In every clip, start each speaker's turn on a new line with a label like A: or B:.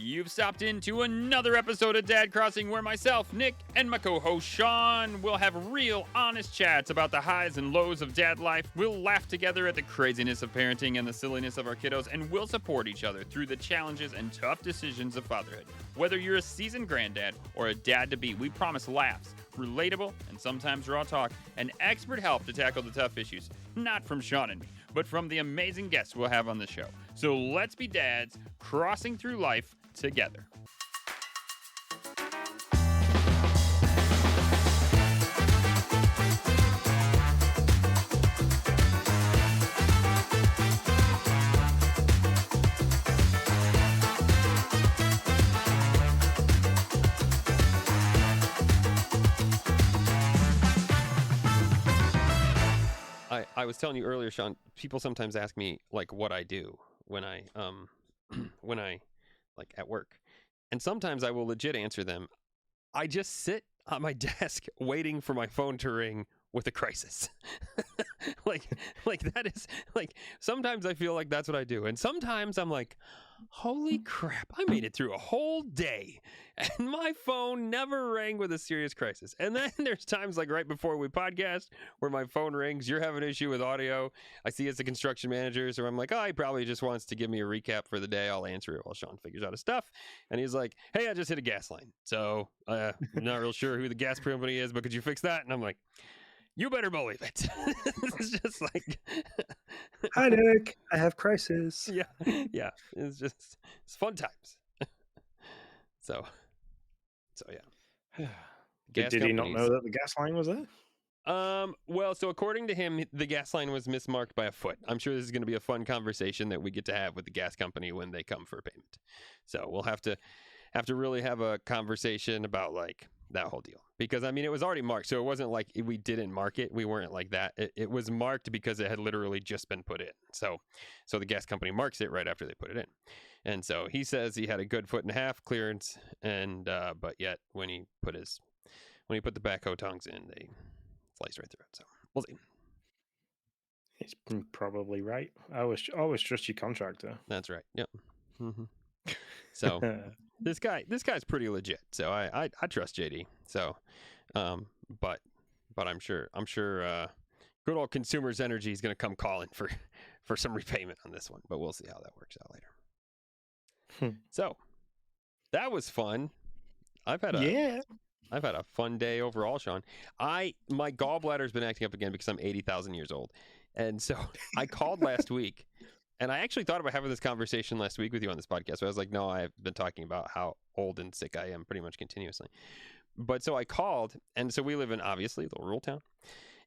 A: You've stopped into another episode of Dad Crossing where myself, Nick, and my co-host Sean will have real, honest chats about the highs and lows of dad life. We'll laugh together at the craziness of parenting and the silliness of our kiddos, and we'll support each other through the challenges and tough decisions of fatherhood. Whether you're a seasoned granddad or a dad-to-be, we promise laughs, relatable, and sometimes raw talk, and expert help to tackle the tough issues. Not from Sean and me, but from the amazing guests we'll have on the show. So let's be dads crossing through life together. I was telling you earlier, Sean, people sometimes ask me like what I do when I like at work. And sometimes I will legit answer them. I just sit on my desk waiting for my phone to ring with a crisis. like that is like, sometimes I feel like that's what I do. And sometimes I'm like, holy crap, I made it through a whole day and my phone never rang with a serious crisis. And then there's times like right before we podcast where my phone rings, you're having an issue with audio. I see it's the construction manager, so I'm like, oh, he probably just wants to give me a recap for the day. I'll answer it while Sean figures out his stuff. And he's like, hey, I just hit a gas line. So I'm not real sure who the gas company is, but could you fix that? And I'm like, you better believe it. It's just like,
B: hi, Nick. I have crisis.
A: Yeah. It's fun times. So yeah.
B: Did he not know that the gas line was there?
A: Well, so according to him, the gas line was mismarked by a foot. I'm sure this is going to be a fun conversation that we get to have with the gas company when they come for payment. So we'll have to really have a conversation about like that whole deal, because I mean it was already marked, so it wasn't like we didn't mark it. We weren't like that. It was marked because it had literally just been put in. So the gas company marks it right after they put it in, and so he says he had a good 1.5 foot clearance, and but yet when he put the backhoe tongs in, they sliced right through it. So we'll see.
B: He's probably right. I always trust your contractor.
A: That's right. Yep. Mm-hmm. So this guy's pretty legit. So I trust JD. So, but I'm sure good old Consumers Energy is going to come calling for some repayment on this one, but we'll see how that works out later. So that was fun. I've had a fun day overall, Sean. My gallbladder's been acting up again because I'm 80,000 years old. And so I called last week. And I actually thought about having this conversation last week with you on this podcast. So I was like, no, I've been talking about how old and sick I am pretty much continuously. But so I called, and so we live in, obviously, the rural town.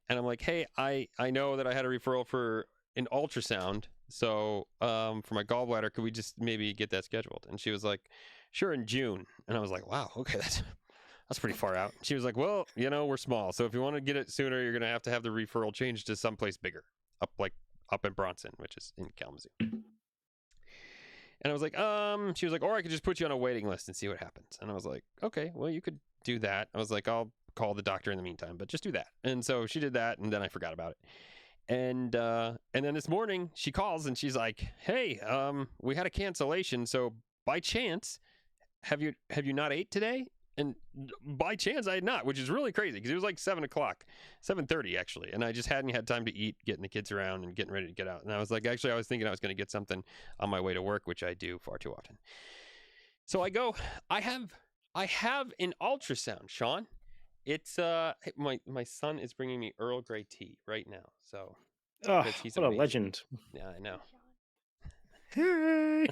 A: And I'm like, hey, I know that I had a referral for an ultrasound. So for my gallbladder, could we just maybe get that scheduled? And she was like, sure, in June. And I was like, wow, okay, that's pretty far out. She was like, well, we're small. So if you want to get it sooner, you're going to have the referral changed to someplace bigger, up in Bronson, which is in Kalamazoo. And I was like, she was like, or I could just put you on a waiting list and see what happens. And I was like, okay, well, you could do that. I was like, I'll call the doctor in the meantime, but just do that. And so she did that, and then I forgot about it. And then this morning she calls and she's like, hey, we had a cancellation. So by chance, have you not ate today? And by chance I had not, which is really crazy because it was like 7:30 actually. And I just hadn't had time to eat, getting the kids around and getting ready to get out. And I was like, actually, I was thinking I was going to get something on my way to work, which I do far too often. So I go, I have an ultrasound, Sean. It's, my son is bringing me Earl Grey tea right now. So
B: he's what amazing. A legend.
A: Yeah, I know.
B: Hey.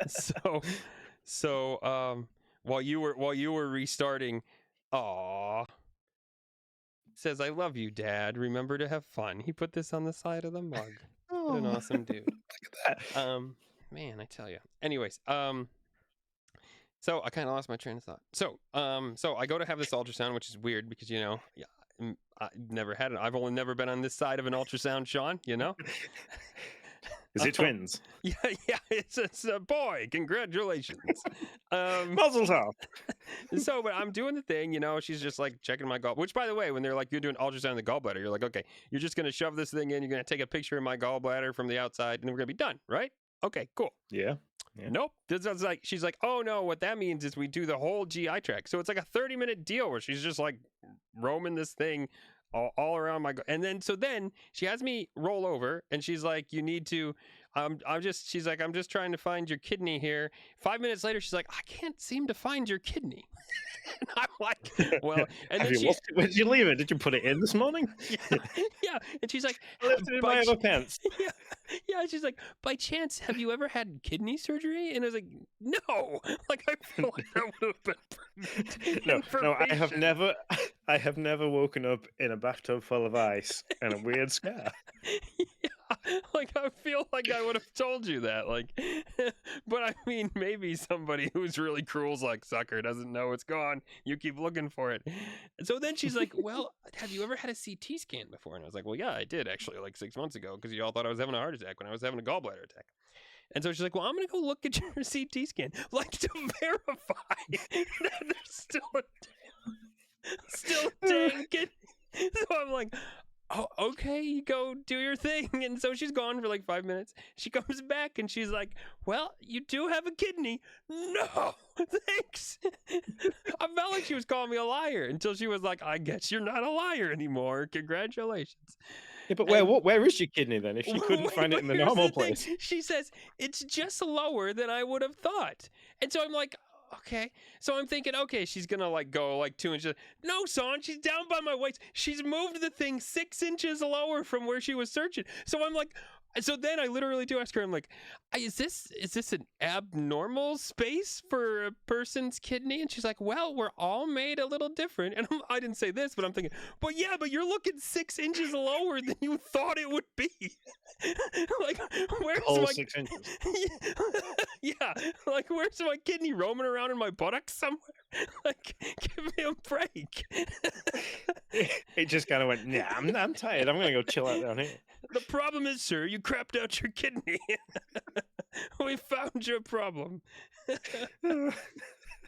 A: So, while you were restarting, says, I love you, Dad. Remember to have fun. He put this on the side of the mug. What an awesome dude.
B: Look at that.
A: Man, I tell you. Anyways, so I kind of lost my train of thought. So I go to have this ultrasound, which is weird because, I never had it. I've only never been on this side of an ultrasound, Sean,
B: Is it twins?
A: Yeah, it's a boy. Congratulations.
B: Muzzle top.
A: So, but I'm doing the thing, she's just like checking my gall, which by the way, when they're like, you're doing ultrasound in the gallbladder, you're like, okay, you're just going to shove this thing in. You're going to take a picture of my gallbladder from the outside and then we're going to be done. Right? Okay, cool.
B: Yeah. Yeah.
A: Nope. This is like she's like, oh no, what that means is we do the whole GI tract. So it's like a 30-minute deal where she's just like roaming this thing all around my and then so then she has me roll over and she's like, you need to she's like, I'm just trying to find your kidney here. 5 minutes later, she's like, I can't seem to find your kidney. And I'm like, well, and
B: Have
A: then
B: you
A: she
B: lost it? Where did you leave it? Did you put it in this morning?
A: yeah, yeah. And she's like,
B: I left it in
A: by
B: my other pants.
A: yeah, yeah. She's like, by chance, have you ever had kidney surgery? And I was like, no. Like I feel like that would have been perfect
B: No,
A: information.
B: I have never woken up in a bathtub full of ice and a weird scar.
A: Yeah, like I feel like I would have told you that. Like, but I mean, maybe somebody who's really cruel's like, sucker doesn't know it's gone. You keep looking for it. So then she's like, well, have you ever had a CT scan before? And I was like, well, yeah, I did actually, like 6 months ago, because you all thought I was having a heart attack when I was having a gallbladder attack. And so she's like, well, I'm going to go look at your CT scan, like to verify that there's still a dang kidney. So I'm like, oh, okay, you go do your thing. And so she's gone for like 5 minutes. She comes back and she's like, well, you do have a kidney. No, thanks. I felt like she was calling me a liar until she was like, I guess you're not a liar anymore. Congratulations.
B: Yeah, but
A: And
B: where is your kidney then? If you couldn't
A: wait,
B: find it
A: but
B: in the
A: here's
B: normal
A: the thing.
B: place.
A: She says it's just lower than I would have thought. And so I'm like, okay. So I'm thinking, okay, she's gonna like go like 2 inches. No, son, she's down by my waist. She's moved the thing 6 inches lower from where she was searching. So I'm like, so then I literally do ask her, I'm like, is this an abnormal space for a person's kidney? And she's like, well, we're all made a little different. And I didn't say this, but I'm thinking, but yeah, but you're looking 6 inches lower than you thought it would be. Like, where's
B: Whole
A: my
B: 6 inches.
A: yeah, like where's my kidney roaming around in my buttocks somewhere? Like, give me a break.
B: It just kind of went, nah, I'm tired. I'm going to go chill out down here.
A: The problem is, sir, you crapped out your kidney. We found your problem.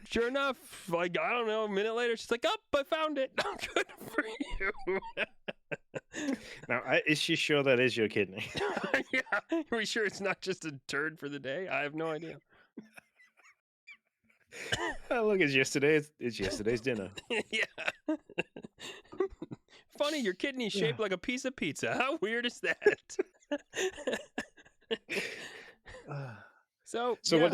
A: Sure enough, like, I don't know, a minute later, she's like, oh, I found it. Good for you.
B: Now, is she sure that is your kidney?
A: Yeah. Are we sure it's not just a turd for the day? I have no idea.
B: Oh, look, it's yesterday's dinner.
A: Yeah. Funny, your kidney's shaped like a piece of pizza. How weird is that? So
B: So
A: yeah.
B: what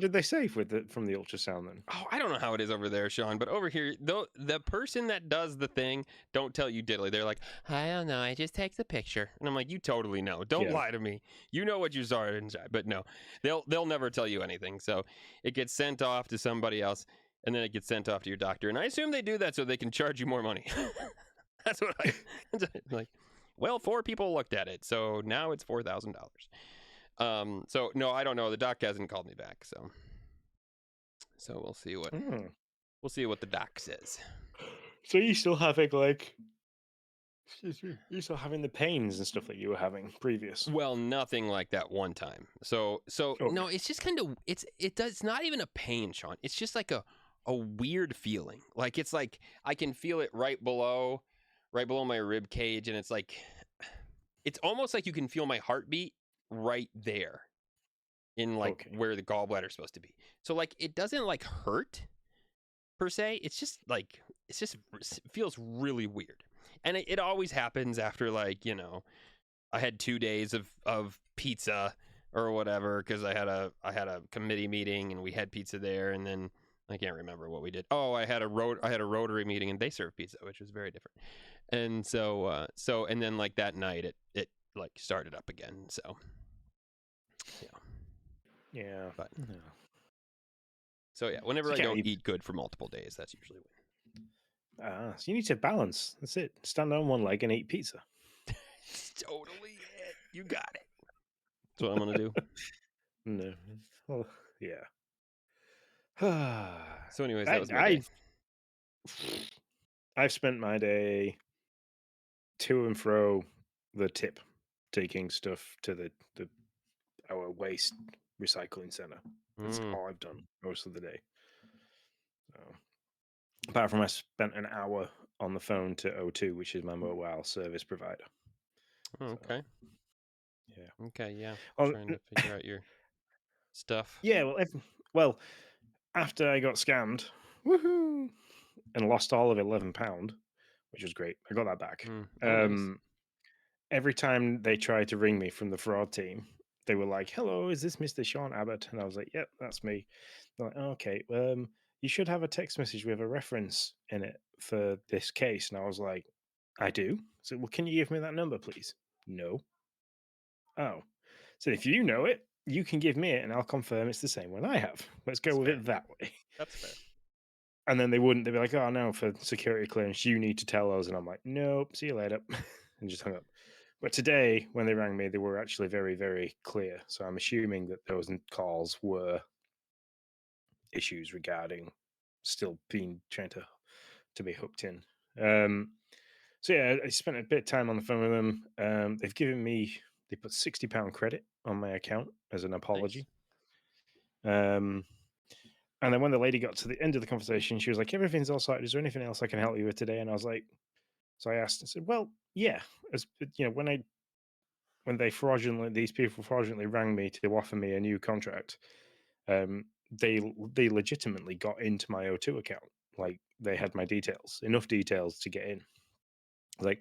B: did they say from the ultrasound then?
A: Oh, I don't know how it is over there, Sean, but over here, though, the person that does the thing don't tell you diddly. They're like, I don't know, I just take the picture, and I'm like, you totally know. Don't
B: Yeah.
A: lie to me. You know what you saw inside, but no, they'll never tell you anything. So it gets sent off to somebody else, and then it gets sent off to your doctor. And I assume they do that so they can charge you more money. That's what I like. Well, 4 people looked at it, so now it's $4,000. So no, I don't know. The doc hasn't called me back, so we'll see what the doc says.
B: So you still having like, excuse me, you still having the pains and stuff that you were having previous?
A: Well, nothing like that one time. So
B: Okay.
A: no, it's just kind of it's not even a pain, Sean. It's just like a weird feeling. Like it's like I can feel it right below my rib cage, and it's like it's almost like you can feel my heartbeat right there in like
B: Okay.
A: where the gallbladder's supposed to be. So like it doesn't like hurt per se. It's just it feels really weird. And it always happens after like, I had 2 days of pizza or whatever because I had a committee meeting and we had pizza there, and then I can't remember what we did. Oh, I had a Rotary meeting and they served pizza, which was very different. And so and then like that night it like started up again. So
B: Yeah.
A: But
B: Yeah.
A: so yeah, whenever
B: So
A: I
B: you
A: don't
B: can't
A: eat good for multiple days, that's usually when.
B: So you need to balance. That's it. Stand on one leg and eat pizza.
A: It's totally it. You got it. That's what I'm gonna do.
B: No. Well, yeah.
A: So anyways, that was my day.
B: I've spent my day to and fro the tip, taking stuff to our waste recycling center. That's all I've done most of the day. So, apart from I spent an hour on the phone to O2, which is my mobile service provider.
A: Okay.
B: Yeah.
A: Okay. Yeah.
B: Well,
A: Trying to figure out your stuff.
B: Yeah, well, after I got scammed, woohoo, and lost all of £11, which was great. I got that back.
A: Oh, nice.
B: Um, every time they tried to ring me from the fraud team, they were like, "Hello, is this Mr. Sean Abbott?" And I was like, "Yep, that's me." They're like, "Oh, okay, you should have a text message with a reference in it for this case." And I was like, "I do." So, well, can you give me that number, please? No. Oh, so if you know it, you can give me it, and I'll confirm it's the same one I have. Let's go
A: That's
B: with
A: fair.
B: it that way.
A: That's fair.
B: And then they wouldn't. They'd be like, "Oh no, for security clearance, you need to tell us." And I'm like, "Nope, see you later," and just hung up. But today, when they rang me, they were actually very, very clear. So I'm assuming that those calls were issues regarding still being trying to be hooked in. Um, so yeah, I spent a bit of time on the phone with them. They put £60 credit on my account as an
A: Nice.
B: apology. Um, and then when the lady got to the end of the conversation, she was like, "Everything's all sorted. Is there anything else I can help you with today?" And I was like, so I asked, I said, "Well, yeah, as when these people fraudulently rang me to offer me a new contract, um, they legitimately got into my O2 account. Like they had my details, enough details to get in. Like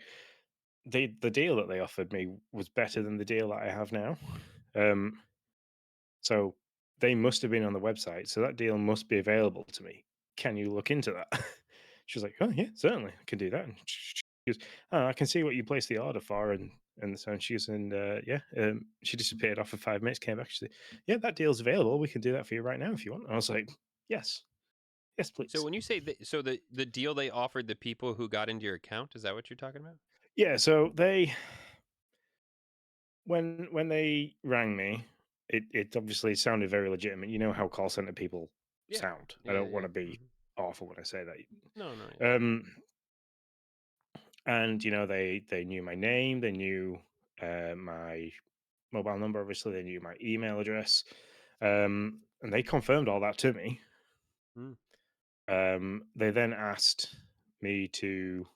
B: the deal that they offered me was better than the deal that I have now. Um, so they must have been on the website. So that deal must be available to me. Can you look into that?" She was like, "Oh yeah, certainly, I can do that." And she goes, "Oh, I can see what you placed the order for," and so she goes, and yeah, she disappeared off for 5 minutes, came back, she said, "Yeah, that deal's available. We can do that for you right now if you want." And I was like, "Yes, yes,
A: So
B: please."
A: when you say so the deal they offered the people who got into your account, is that what you're talking about?
B: Yeah, so they when they rang me, it obviously sounded very legitimate. You know how call center people
A: Yeah.
B: sound. I
A: Yeah.
B: don't
A: Yeah.
B: want to be awful when I say
A: No. No.
B: that.
A: Yeah.
B: And they knew my name, they knew my mobile number, obviously, they knew my email address, and they confirmed all that to me.
A: Mm,
B: They then asked me to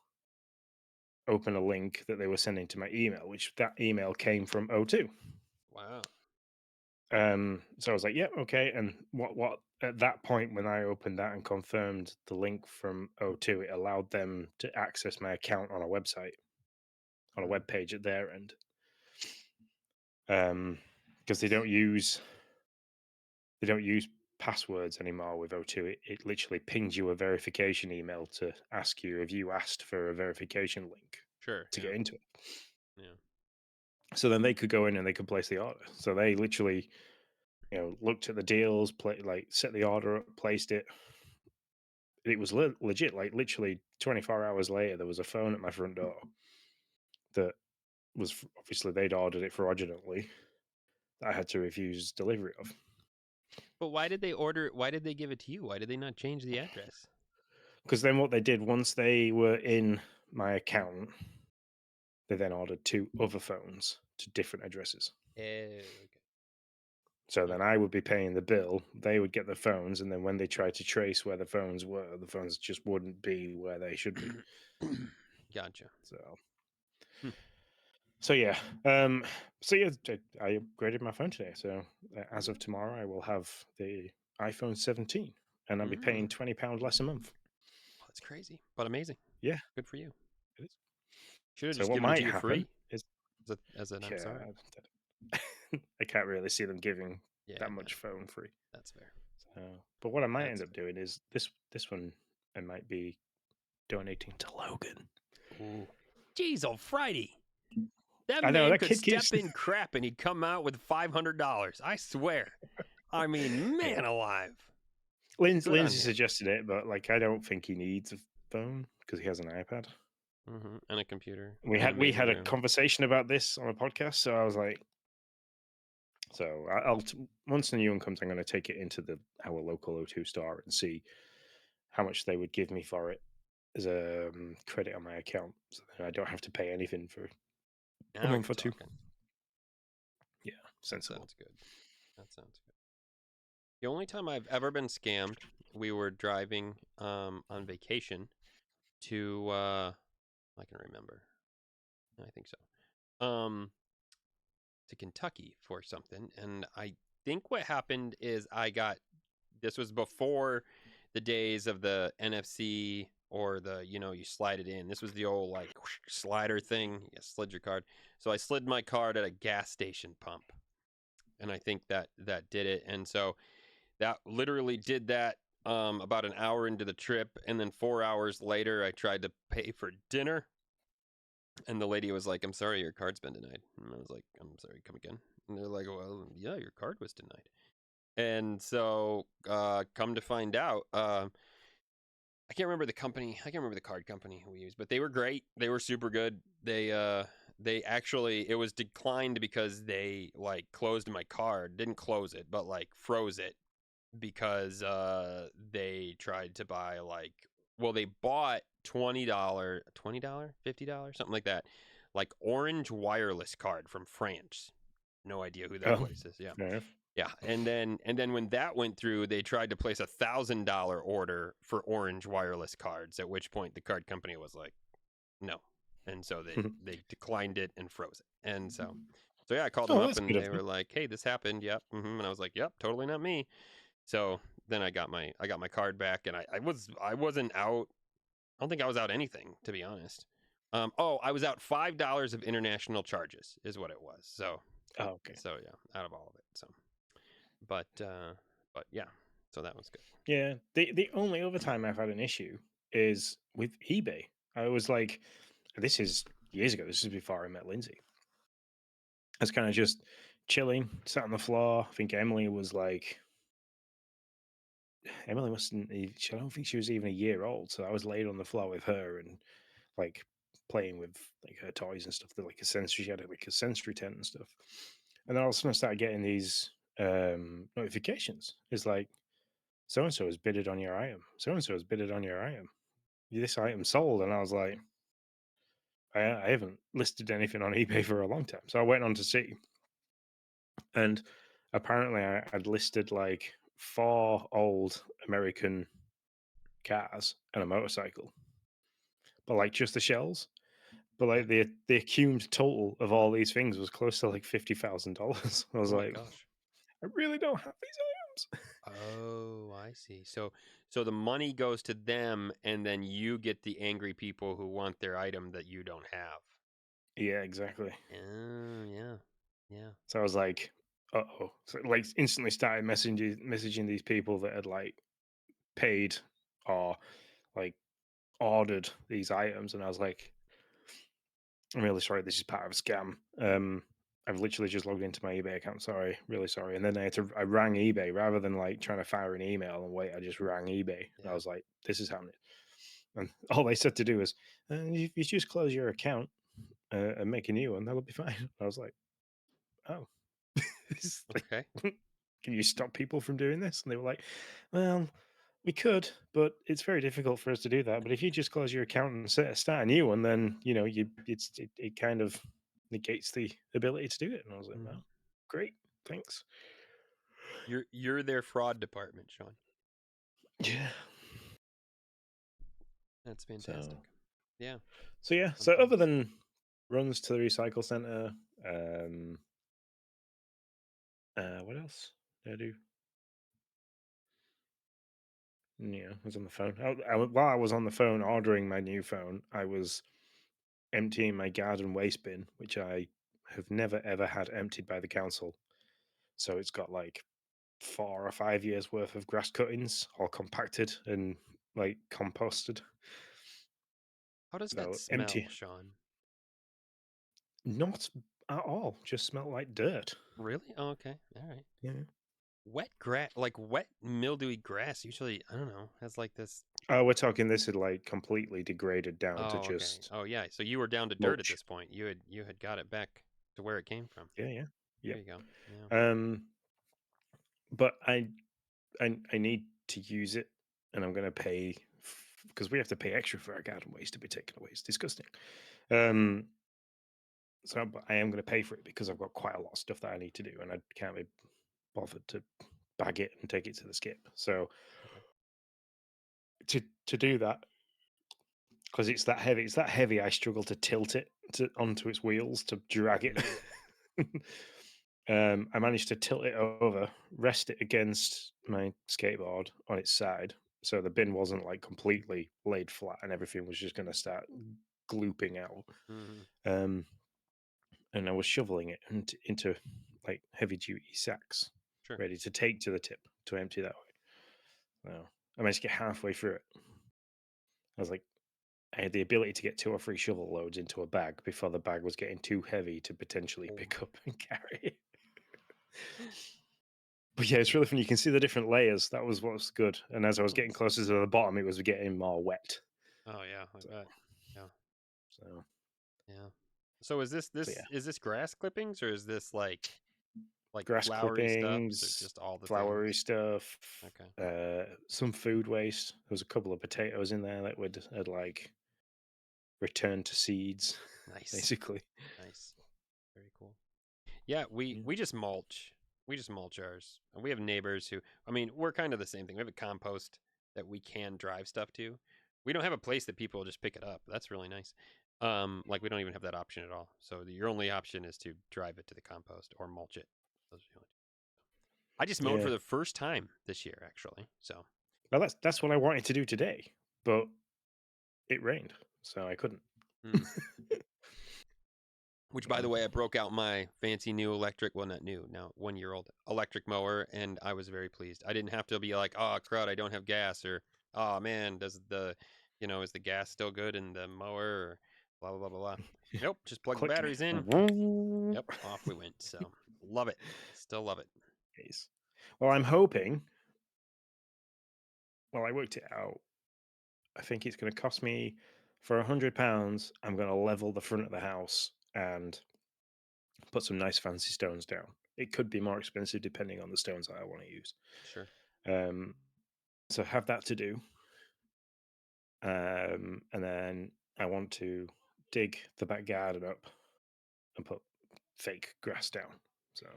B: open a link that they were sending to my email, which that email came from O2.
A: wow.
B: So I was like, "Yeah, okay." And what at that point, when I opened that and confirmed the link from O2, it allowed them to access my account on a website, on a
A: Mm,
B: web page at their end. Because they don't use passwords anymore with O2. It literally pings you a verification email to ask you if you asked for a verification link
A: sure.
B: to
A: Yeah.
B: get into it.
A: Yeah.
B: So then they could go in and they could place the order. So they literally, looked at the deals, set the order up, placed it. It was legit. Like literally 24 hours later, there was a phone at my front door that obviously they'd ordered it fraudulently. That I had to refuse delivery of.
A: But why did they order? Why did they give it to you? Why did they not change the address?
B: Because then what they did, once they were in my account, they then ordered two other phones to different addresses.
A: Okay.
B: So
A: Hmm.
B: then I would be paying the bill, they would get the phones, and then when they tried to trace where the phones were, the phones just wouldn't be where they should be.
A: Gotcha.
B: So
A: Hmm.
B: so yeah. Um so yeah, I upgraded my phone today. So as of
A: Mm,
B: tomorrow I will have the iPhone 17 and I'll be paying
A: mm.
B: £20 less a month.
A: Well, that's crazy, but amazing.
B: Yeah,
A: Good for you.
B: it is.
A: Should have
B: So
A: just
B: what
A: given it to
B: might
A: you
B: happen
A: free
B: is
A: as an I'm
B: yeah,
A: sorry.
B: I can't really see them giving
A: Yeah.
B: that
A: No,
B: much phone free.
A: that's fair.
B: But what I might end
A: That's
B: up doing is this one I might be donating to Logan.
A: ooh. Jeez, oh Friday. That
B: I know
A: man
B: that
A: could
B: kid keeps
A: step in crap and he'd come out with $500. I swear. I mean,
B: yeah.
A: man alive. Good on
B: Lindsay
A: him.
B: suggested it, but like I don't think he needs a phone because he has an iPad.
A: And a computer
B: We
A: and
B: had we
A: amazing
B: had a
A: room.
B: conversation about this on a podcast, so I was like, once the new one comes, I'm going to take it into our local O2 store and see how much they would give me for it as a credit on my account, so that I don't have to pay anything for a
A: Now you're
B: month or two.
A: talking.
B: Yeah,
A: That
B: sensible.
A: sounds good. That sounds good. The only time I've ever been scammed, we were driving on vacation to I can remember. I think so. To Kentucky for something and think what happened is this was before the days of the NFC or you slide it in. This was the old like whoosh, slider thing. You slid your card. So I slid my card at a gas station pump, and I think that did it. And so that literally did that about an hour into the trip, and then 4 hours later, I tried to pay for dinner, and the lady was like, "I'm sorry, your card's been denied." And I was like, "I'm sorry, come again?" And they're like, "Well, yeah, your card was denied." And so, come to find out, I can't remember the company. I can't remember the card company we used, but they were great. They were super good. They actually it was declined because they like closed my card, didn't close it, but like froze it because they tried to buy they bought $20, $50, something like that, like Orange Wireless card from France. No idea who that
B: Oh,
A: place is. Yeah.
B: fair enough.
A: Yeah, and then when that went through, they tried to place $1,000 order for Orange Wireless cards. At which point, the card company was like, "No," and so they declined it and froze it. And so yeah, I called them
B: Oh,
A: up
B: that's
A: and
B: good of
A: they
B: them.
A: were like, "Hey, this happened. Yep." And I was like, "Yep, totally not me." So then I got my card back, and I wasn't out. I don't think I was out anything, to be honest. I was out $5 of international charges, is what it was. So
B: Oh, okay.
A: so yeah, out of all of it. So. But yeah, so that was good.
B: Yeah. The only other time I've had an issue is with eBay. I was like, this is years ago. This is before I met Lindsay. I was kind of just chilling, sat on the floor. I think Emily was like, Emily wasn't. I don't think she was even a year old. So I was laid on the floor with her and like playing with like her toys and stuff. That like a sensory, she had like a sensory tent and stuff. And then all of a sudden I started getting these notifications. It's like so and so has bidded on your item. So and so has bidded on your item. This item sold, and I was like, I haven't listed anything on eBay for a long time. So I went on to see, and apparently I'd listed like four old American cars and a motorcycle, but like just the shells. But
A: Yeah.
B: like the accumulated total of all these things was close to like $50,000. I was
A: Oh my
B: like,
A: gosh.
B: I really don't have these items.
A: Oh, I see. So the money goes to them, and then you get the angry people who want their item that you don't have.
B: Yeah, exactly.
A: Oh, yeah, yeah.
B: So I was like, oh. So like instantly started messaging these people that had like paid or like ordered these items, and I was like, I'm really sorry, this is part of a scam. I've literally just logged into my eBay account. Sorry, really sorry. And then I rang eBay rather than like trying to fire an email and wait. I just rang eBay and I
A: Yeah.
B: was like, this is happening. And all they said to do was, you just close your account and make a new one, that'll be fine. I was like, oh, It's like,
A: Okay.
B: can you stop people from doing this? And they were like, well, we could, but it's very difficult for us to do that. But if you just close your account and start a new one, then it kind of negates the ability to do it. And I was like,
A: Mhm.
B: well, great, thanks.
A: You're their fraud department, Sean.
B: Yeah.
A: That's fantastic.
B: So
A: Yeah,
B: so yeah.
A: I'm
B: So
A: fine.
B: other than runs to the recycle center, um, what else did I do? Yeah, I was on the phone. While I was on the phone ordering my new phone, I was emptying my garden waste bin, which I have never ever had emptied by the council. So it's got like 4 or 5 years worth of grass cuttings, all compacted and like composted.
A: How does that
B: So
A: smell,
B: empty,
A: Sean?
B: not at all. Just smell like dirt.
A: Really? Oh, okay. All right.
B: Yeah.
A: Wet grass, like wet mildewy grass, usually I don't know has like this.
B: Oh, we're talking this is like completely degraded down to
A: Oh, okay.
B: just
A: Oh, yeah. So you were down to dirt at
B: mulch.
A: this point. You had got it back to where it came from.
B: Yeah, yeah,
A: There
B: yep.
A: you go. Yeah.
B: Um, but I need to use it, and I'm going to pay because we have to pay extra for our garden waste to be taken away. It's disgusting. Um, so but I am going to pay for it because I've got quite a lot of stuff that I need to do, and I can't be bothered to bag it and take it to the skip. So
A: Okay.
B: to do that, because it's that heavy. I struggle to tilt it onto its wheels to drag it.
A: Mm.
B: I managed to tilt it over, rest it against my skateboard on its side, so the bin wasn't like completely laid flat, and everything was just going to start glooping out.
A: Hmm.
B: Um, and I was shoveling it into like heavy duty sacks,
A: Sure.
B: ready to take to the tip to empty that way. So I managed to get halfway through it. I was like, I had the ability to get 2 or 3 shovel loads into a bag before the bag was getting too heavy to potentially
A: Oh.
B: pick up and carry. But yeah, it's really fun. You can see the different layers. That was what was good. And as I was getting
A: Nice.
B: closer to the bottom, it was getting more wet.
A: Oh yeah, I
B: So,
A: bet. Yeah,
B: so,
A: yeah. So is this
B: so yeah,
A: this is this grass clippings or is this like
B: grass
A: flowery stuff or
B: clippings,
A: just all the
B: flowery
A: things?
B: stuff,
A: Okay.
B: some food waste. There was a couple of potatoes in there that would had like returned to seeds,
A: Nice.
B: basically.
A: Nice. Very cool. Yeah, we
B: Yeah.
A: we just mulch. We just mulch ours. And we have neighbors who, I mean, we're kind of the same thing. We have a compost that we can drive stuff to. We don't have a place that people just pick it up. That's really nice. Like we don't even have that option at all. So your only option is to drive it to the compost or mulch it. Those are the only two. I just mowed
B: Yeah.
A: for the first time this year, actually. So,
B: Well, that's what I wanted to do today, but it rained, so I couldn't.
A: hmm. Which, by the
B: Yeah.
A: way, I broke out my fancy new electric, well, not new, now 1 year old electric mower, and I was very pleased. I didn't have to be like, oh, crud, I don't have gas, or, oh, man, is the gas still good in the mower, or blah, blah, blah, blah, blah. Nope, just plug the
B: Click.
A: batteries in. Yep, off we went. So, love it. Still love it.
B: Yes. Well, I'm hoping. Well, I worked it out. I think it's going to cost me for £100. I'm going to level the front of the house and put some nice fancy stones down. It could be more expensive depending on the stones that I want to use.
A: Sure.
B: Um, so I have that to do, and then I want to dig the back garden up and put fake grass down. So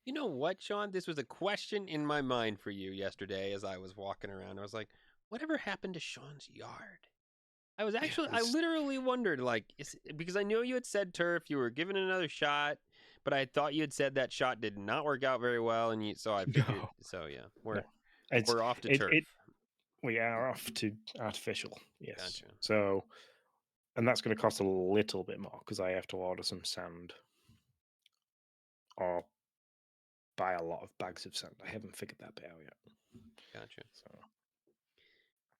A: You know what, Sean? This was a question in my mind for you yesterday as I was walking around. I was like, whatever happened to Sean's yard?
B: yeah,
A: I
B: it's
A: literally wondered, like, because I know you had said turf, you were giving it another shot, but I thought you had said that shot did not work out very well, and so I figured,
B: no,
A: so yeah,
B: no. It's
A: we're off to
B: it
A: turf.
B: it we are off to artificial. Yes.
A: Gotcha.
B: So and that's going to cost a little bit more because I have to order some sand or buy a lot of bags of sand. I haven't figured that bit out yet.
A: Gotcha.
B: So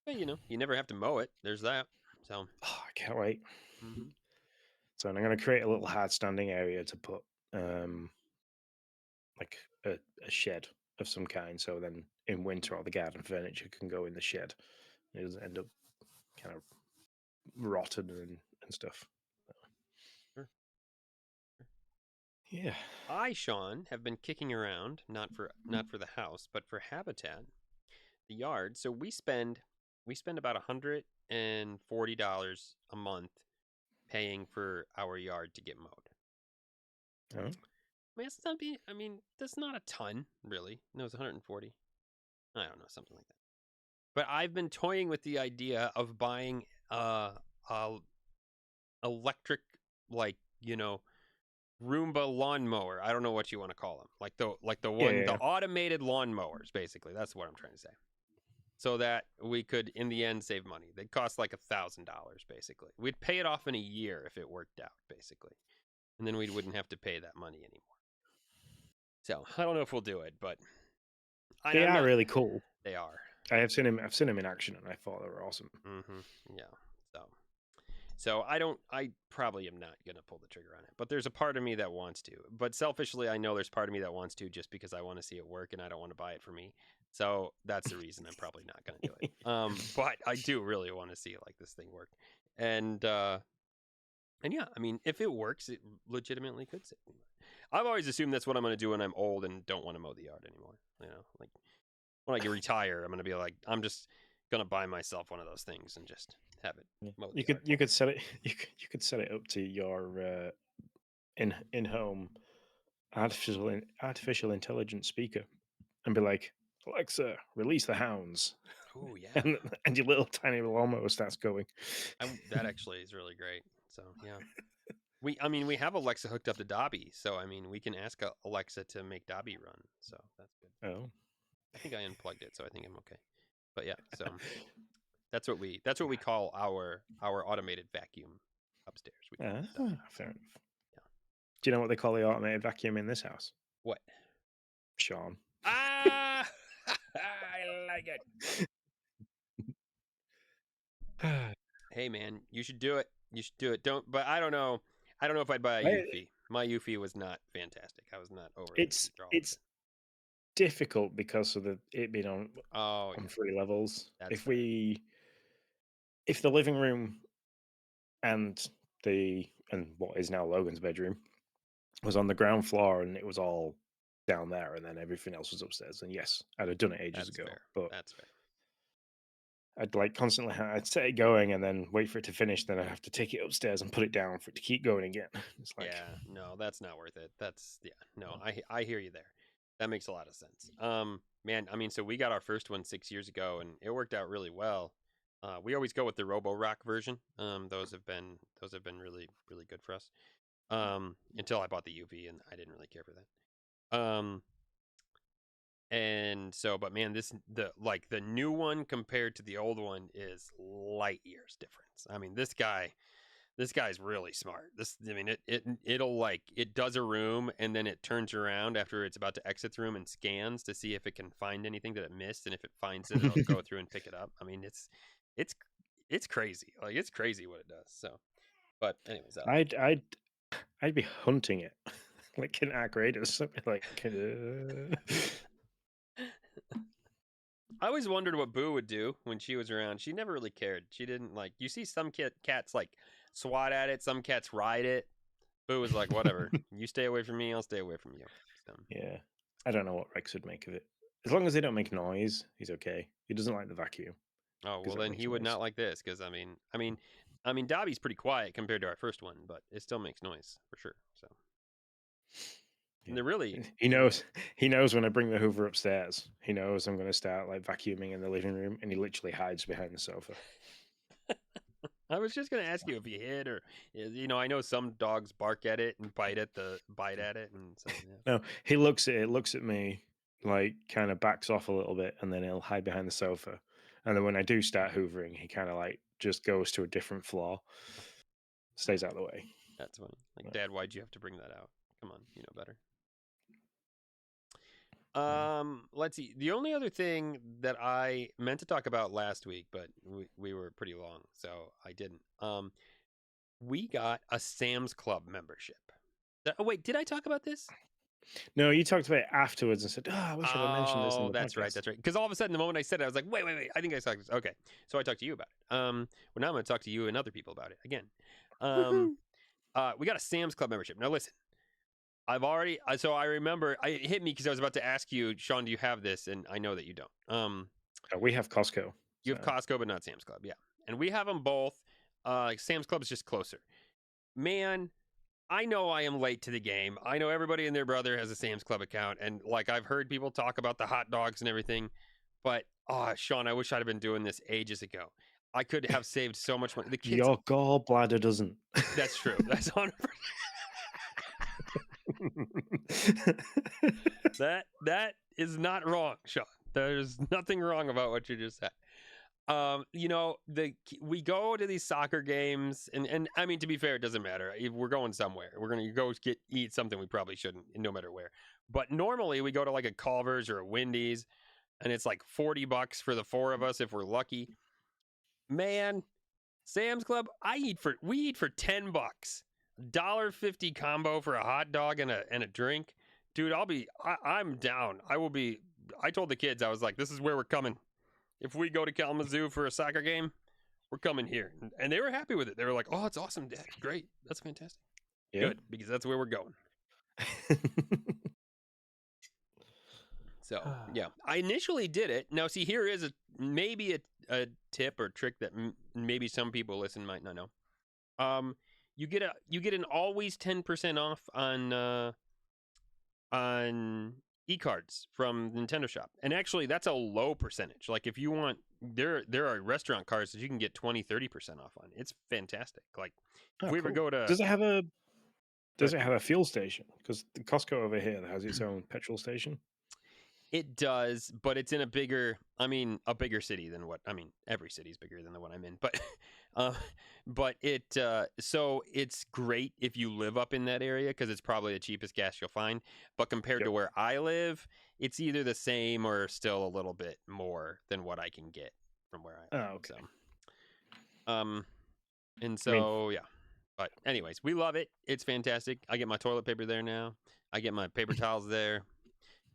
A: But you never have to mow it. There's that. So,
B: I can't wait.
A: hmm.
B: So I'm going to create a little hard standing area to put um, like a shed of some kind. So then in winter, all the garden furniture can go in the shed. It doesn't end up kind of rotten and stuff.
A: Sure.
B: Yeah.
A: Sean, have been kicking around not for the house, but for habitat, the yard. So we spend about $140 a month paying for our yard to get mowed.
B: Oh,
A: I mean, that's not a ton, really. No, it's 140. I don't know, something like that. But I've been toying with the idea of buying a electric, like, Roomba lawnmower. I don't know what you want to call them.
B: yeah,
A: The
B: yeah.
A: automated lawnmowers, basically. That's what I'm trying to say. So that we could, in the end, save money. They'd cost like $1,000, basically. We'd pay it off in a year if it worked out, basically, and then we wouldn't have to pay that money anymore. So I don't know if we'll do it, but
B: They
A: I'm
B: are
A: not.
B: really cool.
A: They are.
B: I have seen him. I've seen him in action, and I thought they were awesome.
A: Mm-hmm. Yeah. So I don't. I probably am not gonna pull the trigger on it. But there's a part of me that wants to. But selfishly, I know there's part of me that wants to, just because I want to see it work and I don't want to buy it for me. So that's the reason I'm probably not gonna do it. But I do really want to see like this thing work. And yeah, I mean, if it works, it legitimately could save me. I've always assumed that's what I'm gonna do when I'm old and don't want to mow the yard anymore. Like when I get retire, I'm gonna be like, I'm just gonna buy myself one of those things and just have it
B: Yeah.
A: mow the
B: You
A: yard
B: could you
A: for me.
B: could set it you could set it up to your in home artificial intelligence speaker and be like, Alexa, release the hounds,
A: Oh yeah,
B: and your little tiny lawnmower starts going.
A: that actually is really great. So yeah, we have Alexa hooked up to Dobby, so I mean, we can ask Alexa to make Dobby run. So that's good.
B: Oh.
A: I think I unplugged it, so I think I'm okay. But yeah, so that's what we call our automated vacuum upstairs. We call it Dobby.
B: Fair enough.
A: Yeah.
B: Do you know what they call the automated vacuum in this house?
A: What?
B: Sean.
A: Ah, I like it. Hey man, you should do it. You should do it. But I don't know. I don't know if I'd buy a Eufy. My Eufy was not fantastic. I was not overly enthralled with
B: It's
A: it.
B: difficult because of it being
A: Oh
B: on
A: yeah,
B: 3 levels.
A: that's fair.
B: If the living room and what is now Logan's bedroom was on the ground floor and it was all down there and then everything else was upstairs, and yes, I'd have done it ages
A: That's
B: ago.
A: fair.
B: But
A: That's fair.
B: I'd like constantly I'd set it going and then wait for it to finish, then I'd have to take it upstairs and put it down for it to keep going again. It's like,
A: Yeah, no, that's not worth it. That's yeah, no, I hear you there. That makes a lot of sense. Man, I mean, so we got our first one 6 years ago, and it worked out really well. We always go with the Robo Rock version. Those have been really really good for us. Until I bought the UV, and I didn't really care for that. And so, but man, the new one compared to the old one is light years difference. I mean, this guy's really smart. I mean, it does a room and then it turns around after it's about to exit the room and scans to see if it can find anything that it missed, and if it finds it, it'll go through and pick it up. I mean, it's crazy. Like, it's crazy what it does. So, but anyways, I like it.
B: I'd be hunting it like an Arcratus. I'd be like,
A: I always wondered what Boo would do when she was around. She never really cared. She didn't like. You see some cats like swat at it. Some cats ride it. Boo was like, whatever. You stay away from me. I'll stay away from you. So.
B: yeah. I don't know what Rex would make of it. As long as they don't make noise, he's okay. He doesn't like the vacuum.
A: Oh well,
B: That
A: then
B: makes
A: he would
B: noise.
A: not like this because I mean, Dobby's pretty quiet compared to our first one, but it still makes noise for sure. So. And they're really.
B: He knows. He knows when I bring the Hoover upstairs. He knows I'm going to start like vacuuming in the living room, and he literally hides behind the sofa.
A: I was just gonna ask you if you hid or, I know some dogs bark at it and bite at it, and so yeah.
B: No, he looks at it, looks at me, like kind of backs off a little bit, and then he'll hide behind the sofa. And then when I do start hoovering, he kind of like just goes to a different floor, stays out of the way.
A: That's funny. Like, Dad, why'd you have to bring that out? Come on, you know better. Let's see. The only other thing that I meant to talk about last week, but we were pretty long, so I didn't. We got a Sam's Club membership. Oh wait, did I talk about this?
B: No, you talked about it afterwards and said, "Oh, I wish I'd mentioned this in the
A: that's right.
B: podcast."
A: That's right. Because all of a sudden, the moment I said it, I was like, wait. I think I saw this. Okay, so I talked to you about it. Well, now I'm going to talk to you and other people about it again. We got a Sam's Club membership. Now listen. So I remember it hit me because I was about to ask you, Sean, do you have this? And I know that you don't.
B: We have Costco.
A: You have Costco, but not Sam's Club. Yeah. And we have them both. Sam's Club is just closer. Man, I know I am late to the game. I know everybody and their brother has a Sam's Club account. And like, I've heard people talk about the hot dogs and everything. But, Sean, I wish I'd have been doing this ages ago. I could have saved so much money. The kids.
B: Your gallbladder doesn't.
A: That's true. That's 100%. That is not wrong, Sean. There's nothing wrong about what you just said. We go to these soccer games, and I mean, to be fair, it doesn't matter. If we're going somewhere, we're gonna go eat something we probably shouldn't, no matter where. But normally we go to like a Culver's or a Wendy's, and it's like $40 for the four of us if we're lucky. Man, Sam's Club, we eat for $10. $1.50 combo for a hot dog and a drink. Dude, I'm down. I told the kids, I was like, this is where we're coming. If we go to Kalamazoo for a soccer game, we're coming here. And they were happy with it. They were like, oh, it's awesome, Dad. Great. That's fantastic. Yeah. Good, because that's where we're going. So, yeah. I initially did it. Now, see, here is maybe a tip or trick that maybe some people listen might not know. You get an always 10% off on e-cards from Nintendo Shop. And actually, that's a low percentage. Like, if you want, there are restaurant cards that you can get 20-30% off on. It's fantastic. Like, if we ever go to,
B: does it have a Does it have a fuel station? Because the Costco over here has its own petrol station.
A: It does, but it's in a bigger city than what, every city's bigger than the one I'm in, but, uh, so it's great if you live up in that area because it's probably the cheapest gas you'll find. But compared to
B: Yep.
A: where I live, it's either the same or still a little bit more than what I can get from where I
B: Oh,
A: live.
B: okay.
A: Um, and
B: I mean,
A: so, yeah. But anyways, we love it. It's fantastic. I get my toilet paper there now. I get my paper towels there.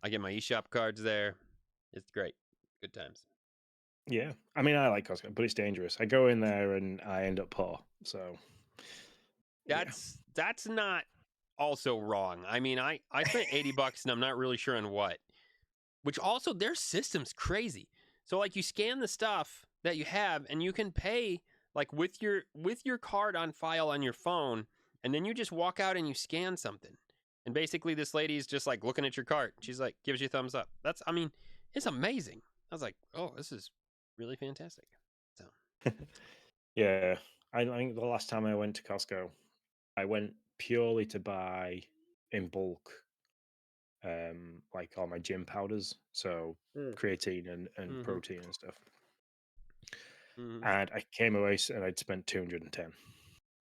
A: I get my eShop cards there. It's great. Good times.
B: yeah. I mean, I like Costco, but it's dangerous. I go in there and I end up poor. So, yeah.
A: That's not also wrong. I spent $80 and I'm not really sure on what. Which also their system's crazy. So like you scan the stuff that you have and you can pay like with your card on file on your phone, and then you just walk out and you scan something. And basically this lady's just like looking at your cart. She's like gives you a thumbs up. It's amazing. I was like, "Oh, this is really fantastic." So,
B: Yeah. I think the last time I went to Costco, I went purely to buy in bulk, like all my gym powders. So
A: mm.
B: creatine and
A: Mhm.
B: protein and stuff.
A: Mhm.
B: And I came away and I'd spent 210.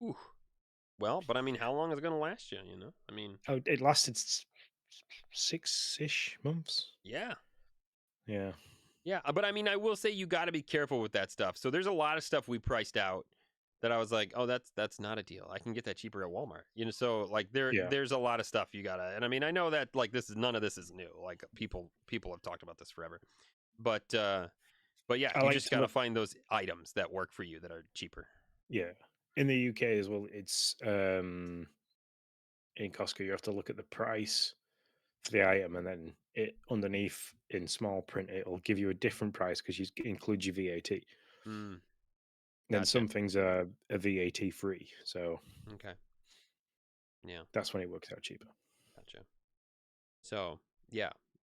A: Ooh. Well, but how long is it going to last you, you know?
B: Oh, it lasted 6-ish months.
A: Yeah.
B: Yeah.
A: Yeah, but I will say you got to be careful with that stuff. So there's a lot of stuff we priced out that I was like, "Oh, that's not a deal. I can get that cheaper at Walmart." So like
B: Yeah.
A: there's a lot of stuff you got to. And I know that like none of this is new. Like people have talked about this forever. But yeah,
B: I
A: you
B: like
A: just
B: to
A: got to
B: look.
A: find those items that work for you that are cheaper.
B: Yeah. In the UK as well, it's in Costco, you have to look at the price for the item, and then it underneath in small print, it'll give you a different price because you include your VAT.
A: Mm,
B: Then
A: gotcha.
B: some things are VAT free, so
A: Okay. Yeah,
B: that's when it works out cheaper.
A: gotcha. So, yeah.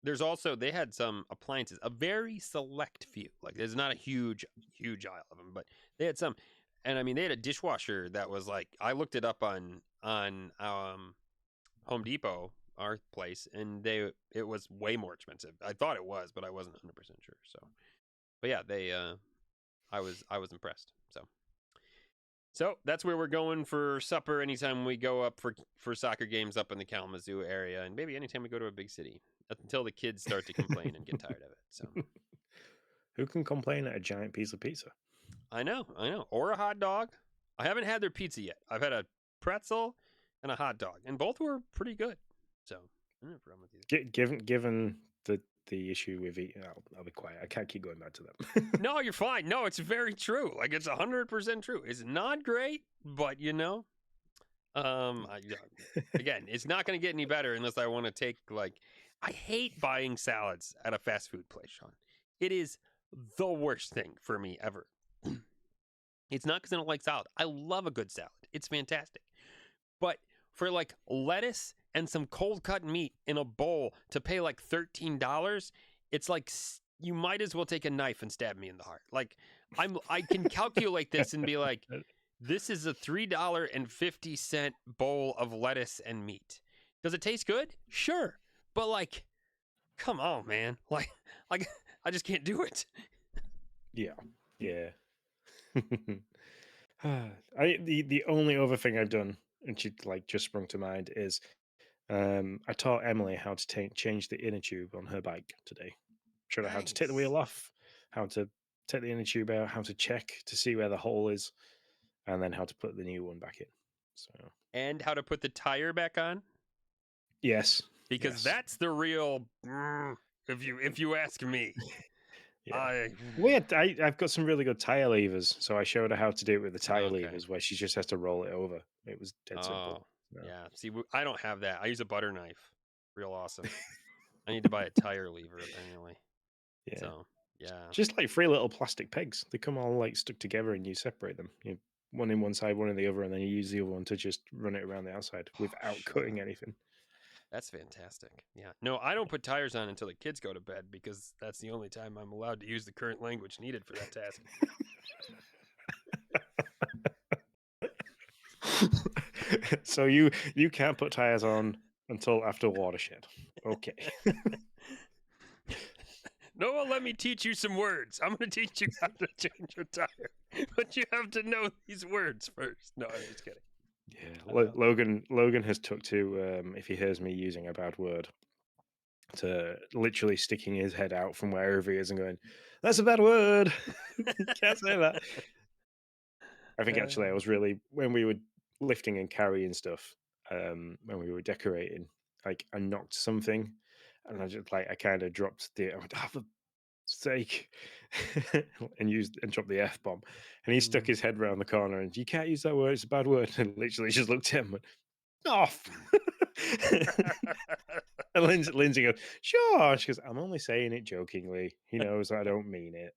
A: There's also they had some appliances, a very select few. Like there's not a huge aisle of them, but they had some. And they had a dishwasher that was like I looked it up on Home Depot, our place, and it was way more expensive. I thought it was, but I wasn't 100% sure. So, but yeah, they I was impressed. So that's where we're going for supper anytime we go up for soccer games up in the Kalamazoo area, and maybe anytime we go to a big city until the kids start to complain and get tired of it. So
B: Who can complain at a giant piece of pizza?
A: I know. Or a hot dog. I haven't had their pizza yet. I've had a pretzel and a hot dog, and both were pretty good. So I don't have a problem with either.
B: Given the issue with eating, I'll be quiet. I can't keep going back to them.
A: No, you're fine. No, it's very true. Like it's 100% true. It's not great, but again, it's not going to get any better unless I want to take like. I hate buying salads at a fast food place, Sean. It is the worst thing for me ever. It's not because I don't like salad. I love a good salad. It's fantastic. But for like lettuce and some cold cut meat in a bowl to pay like $13, it's like you might as well take a knife and stab me in the heart. Like I can calculate this and be like, this is a $3.50 bowl of lettuce and meat. Does it taste good? Sure. But like, come on, man. Like I just can't do it.
B: Yeah, yeah. The only other thing I've done, and she like just sprung to mind, is I taught Emily how to change the inner tube on her bike today. Showed her how to take the
A: Nice.
B: wheel off, how to take the inner tube out, how to check to see where the hole is, and then how to put the new one back in. So
A: And how to put the tire back on?
B: yes,
A: Because
B: yes,
A: that's the real if you ask me.
B: yeah.
A: I
B: Weird. I've got some really good tire levers, so I showed her how to do it with the tire
A: Okay.
B: levers, where she just has to roll it over. It was dead simple.
A: Oh,
B: So.
A: yeah. See, I don't have that. I use a butter knife. Real awesome. I need to buy a tire lever apparently.
B: Yeah.
A: So, yeah.
B: Just like three little plastic pegs. They come all like stuck together and you separate them. You one in one side, one in the other, and then you use the other one to just run it around the outside
A: Oh,
B: without
A: shut
B: cutting
A: up.
B: anything.
A: That's fantastic. Yeah. No, I don't put tires on until the kids go to bed because that's the only time I'm allowed to use the current language needed for that task.
B: So you can't put tires on until after watershed. Okay.
A: Noah, let me teach you some words. I'm going to teach you how to change your tire, but you have to know these words first. No, I'm just kidding.
B: Yeah,
A: Uh,
B: Logan has took to if he hears me using a bad word to literally sticking his head out from wherever he is and going, "That's a bad word. Can't say that." I think actually I
A: uh,
B: was really when we were lifting and carrying stuff, when we were decorating, like I knocked something, and I just like I kind of dropped the. I went, "Oh, for sake," and dropped the f bomb, and he stuck
A: mm.
B: his head round the corner and you can't use that word. It's a bad word. And literally just looked at him and went, off. And Lindsay goes, "Sure." She goes, "I'm only saying it jokingly. He knows I don't mean it."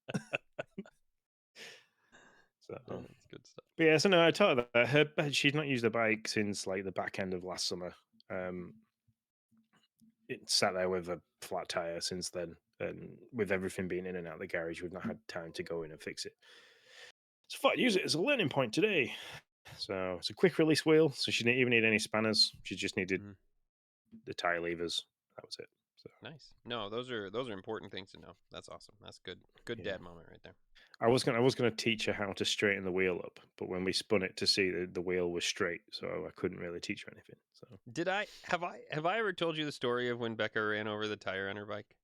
B: So,
A: That's good stuff.
B: but yeah, so no, I taught her that she's not used a bike since like the back end of last summer. Um, it sat there with a flat tire since then, and with everything being in and out of the garage, we've not had time to go in and fix it. So I thought I'd use it as a learning point today. So it's a quick release wheel, so she didn't even need any spanners. She just needed
A: Mm,
B: the tire levers. That was it. So
A: nice. No, those are important things to know. That's awesome. That's good. Good
B: yeah.
A: dad moment right there.
B: I was gonna teach her how to straighten the wheel up, but when we spun it to see the wheel was straight, so I couldn't really teach her anything. So
A: Have I ever told you the story of when Becca ran over the tire on her bike?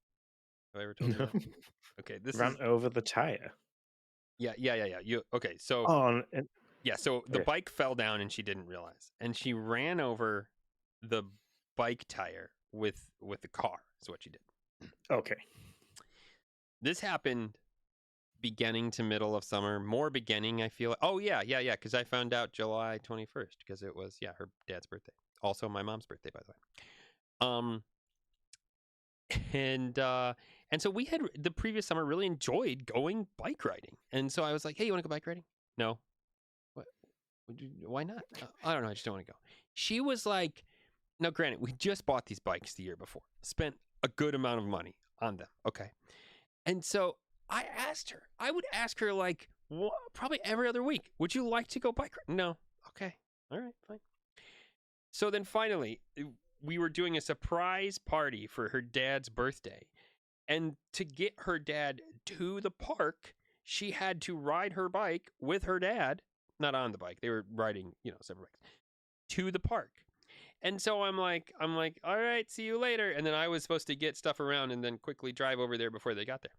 A: Have I ever told you
B: no,
A: that? Okay, this
B: ran
A: is
B: over the tire.
A: yeah. You okay? So
B: Oh,
A: yeah, so the
B: okay,
A: bike fell down and she didn't realize, and she ran over the bike tire with the car. Is what she did.
B: okay,
A: This happened beginning to middle of summer, more beginning. I feel. Oh yeah. Because I found out July 21st because it was her dad's birthday, also my mom's birthday by the way. And and so we had the previous summer really enjoyed going bike riding, and so I was like, hey, you want to go bike riding? No. What? Why not? I don't know. I just don't want to go. She was like, now, granted, we just bought these bikes the year before, spent a good amount of money on them. Okay. And so I asked her, I would ask her like probably every other week, would you like to go bike riding? No. Okay. All right. Fine. So then finally, we were doing a surprise party for her dad's birthday. And to get her dad to the park, she had to ride her bike with her dad, not on the bike. They were riding, separate bikes, to the park. And so I'm like, all right, see you later. And then I was supposed to get stuff around and then quickly drive over there before they got there.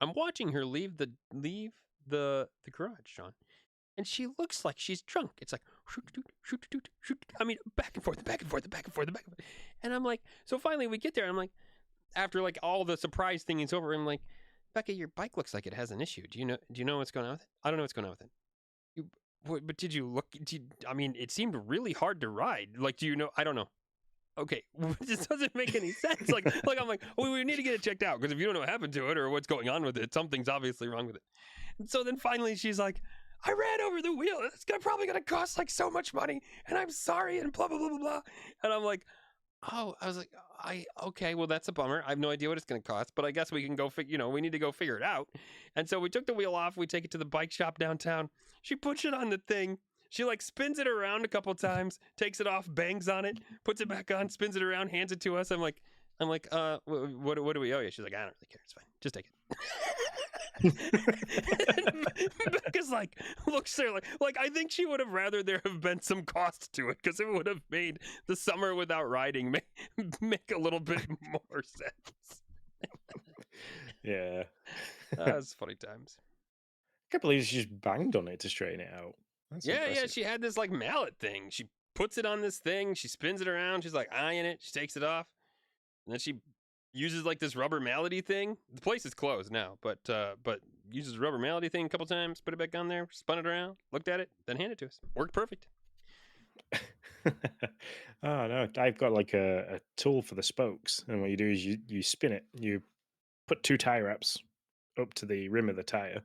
A: I'm watching her leave the garage, Sean, and she looks like she's drunk. It's like shoot, shoot, shoot, shoot, shoot. I mean, back and forth, back and forth, back and forth, back and forth. And I'm like, so finally we get there. And I'm like, after like all the surprise thing is over, I'm like, Becca, your bike looks like it has an issue. Do you know what's going on with it? I don't know what's going on with it. You, but did you look? I mean, it seemed really hard to ride. Like, do you know? I don't know. Okay, this doesn't make any sense. Like I'm like, oh, we need to get it checked out because if you don't know what happened to it or what's going on with it, something's obviously wrong with it. And so then finally she's like, I ran over the wheel. It's probably gonna cost like so much money, and I'm sorry, and blah blah blah blah blah. And I'm like, oh, I was like, okay, well that's a bummer. I have no idea what it's gonna cost, but I guess we can go we need to go figure it out. And so we took the wheel off. We take it to the bike shop downtown. She puts it on the thing. She like spins it around a couple times, takes it off, bangs on it, puts it back on, spins it around, hands it to us. I'm like, what do we owe you? She's like, I don't really care. It's fine. Just take it. Becca's like, looks there like I think she would have rather there have been some cost to it because it would have made the summer without riding make a little bit more sense.
B: yeah.
A: It's funny times.
B: Can't believe she just banged on it to straighten it out. That's
A: Yeah.
B: impressive.
A: She had this like mallet thing. She puts it on this thing. She spins it around. She's like eyeing it. She takes it off, and then she uses like this rubber mallet thing. The place is closed now, but uses a rubber mallet thing a couple times. Put it back on there. Spun it around. Looked at it. Then handed it to us. Worked perfect.
B: Oh no, I've got like a tool for the spokes, and what you do is you spin it. You put two tie wraps up to the rim of the tire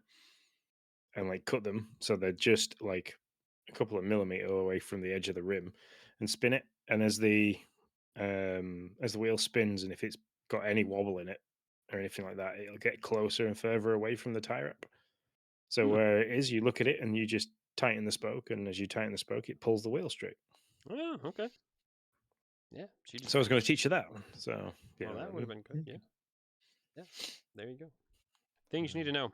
B: and like cut them so they're just like a couple of millimeter away from the edge of the rim, and spin it. And as the wheel spins, and if it's got any wobble in it or anything like that, it'll get closer and further away from the tie wrap. So
A: Hmm.
B: where it is, you look at it and you just tighten the spoke, and as you tighten the spoke, it pulls the wheel straight.
A: Oh, okay. Yeah, she just
B: So I was
A: figured.
B: going to teach you that. So yeah,
A: Well, that would have been good. Yeah, yeah. There you go. Things you need to know.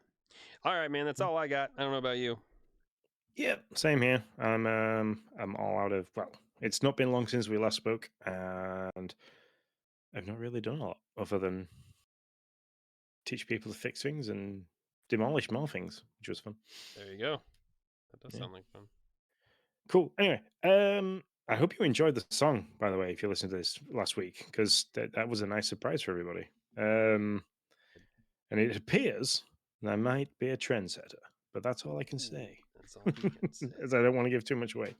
A: All right, man. That's all I got. I don't know about you.
B: yeah, same here. I'm all out of. Well, it's not been long since we last spoke, and I've not really done a lot other than teach people to fix things and demolish more things, which was fun.
A: There you go. That does
B: Yeah.
A: sound like fun.
B: Cool. Anyway, I hope you enjoyed the song, by the way, if you listened to this last week, because that was a nice surprise for everybody. And it appears that I might be a trendsetter, but that's all I can
A: Ooh,
B: say,
A: that's all you can say.
B: as I don't want to give too much away.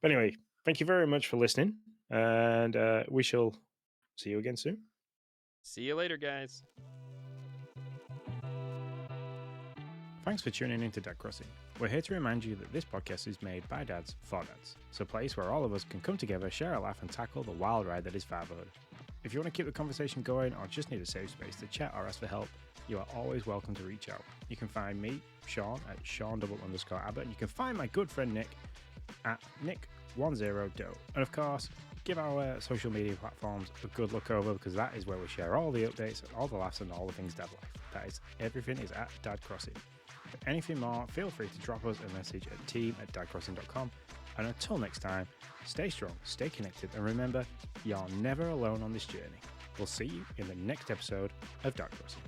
B: But anyway, thank you very much for listening, and we shall see you again soon.
A: See you later, guys.
B: Thanks for tuning in to Dad Crossing. We're here to remind you that this podcast is made by dads for dads. It's a place where all of us can come together, share a laugh, and tackle the wild ride that is fatherhood. If you want to keep the conversation going or just need a safe space to chat or ask for help, you are always welcome to reach out. You can find me, Sean, at Sean_Abbott, and you can find my good friend Nick at Nick10Do. And of course, give our social media platforms a good look over, because that is where we share all the updates, all the laughs, and all the things dad life. That is, everything is at Dad Crossing. For anything more, feel free to drop us a message at team@dadcrossing.com. And until next time, stay strong, stay connected, and remember, you're never alone on this journey. We'll see you in the next episode of Dad Crossing.